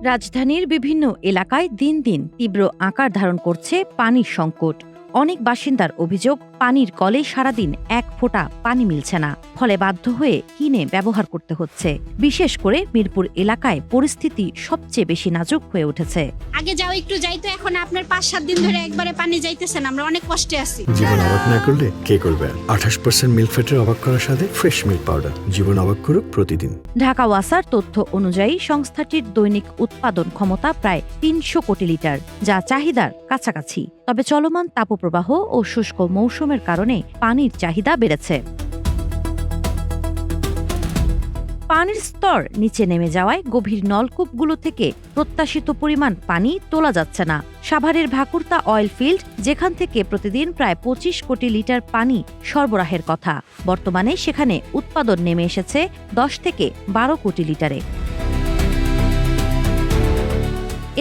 রাজধানীর বিভিন্ন এলাকায় দিন দিন তীব্র আকার ধারণ করছে পানির সংকট। অনেক বাসিন্দার অভিযোগ, পানির কলে সারাদিন এক ফোঁটা পানি মিলছে না, ফলে বাধ্য হয়ে কিনে ব্যবহার করতে হচ্ছে। বিশেষ করে মিরপুর এলাকায় পরিস্থিতি সবচেয়ে বেশি নাজুক হয়ে উঠেছে। আগে যাও একটু যাইতো, এখন আপনার ৫-৭ দিন ধরে একবারে পানি যাইতেছেন, আমরা অনেক কষ্টে আছি। জীবন অবাক না করলে কে করবে? 28% মিল্ক ফ্যাটের অবাক করার সাথে ফ্রেশ মিল্ক পাউডার। জীবন অবাক করুক প্রতিদিন। ঢাকা ওয়াসার তথ্য অনুযায়ী সংস্থাটির দৈনিক উৎপাদন ক্ষমতা প্রায় ৩০০ কোটি লিটার, যা চাহিদার কাছাকাছি। তবে চলমান তাপপ্রবাহ ও শুষ্ক মৌসুমের কারণে পানির চাহিদা বেড়েছে। পানির স্তর নিচে নেমে যাওয়ায় গভীর নলকূপগুলো থেকে প্রত্যাশিত পরিমাণ পানি তোলা যাচ্ছে না। সাভারের ভাকুরতা অয়েল ফিল্ড, যেখান থেকে প্রতিদিন প্রায় ২৫ কোটি লিটার পানি সরবরাহের কথা, বর্তমানে সেখানে উৎপাদন নেমে এসেছে ১০ থেকে ১২ কোটি লিটারে।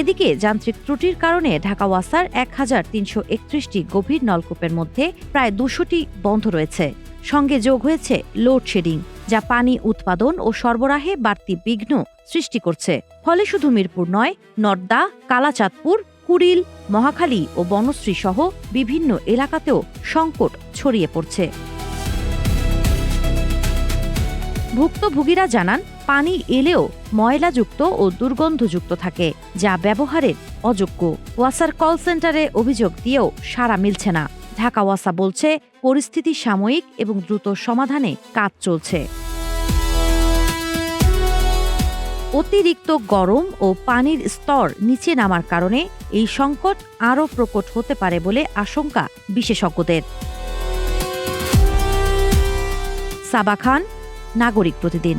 এদিকে যান্ত্রিক ত্রুটির কারণে ঢাকা ওয়াসার ১,৩৩১টি গভীর নলকূপের মধ্যে প্রায় ২০০টি বন্ধ রয়েছে। সঙ্গে যোগ হয়েছে লোডশেডিং, যা পানি উৎপাদন ও সরবরাহে বাড়তি বিঘ্ন সৃষ্টি করছে। ফলে শুধু মিরপুর নয়, নর্দা, কালাচাঁদপুর, কুড়িল, মহাখালী ও বনশ্রী সহ বিভিন্ন এলাকাতেও সংকট ছড়িয়ে পড়ছে। ভুক্তভোগীরা জানান, পানি এলেও ময়লাযুক্ত ও দুর্গন্ধযুক্ত থাকে, যা ব্যবহারের অযোগ্য। ওয়াসার কল সেন্টারে অভিযোগ দিয়েও সাড়া মিলছে না। ঢাকা ওয়াসা বলছে, পরিস্থিতি সাময়িক এবং দ্রুত সমাধানে কাজ চলছে। অতিরিক্ত গরম ও পানির স্তর নিচে নামার কারণে এই সংকট আরও প্রকট হতে পারে বলে আশঙ্কা বিশেষজ্ঞদের। সাবা খান, নাগরিক প্রতিদিন।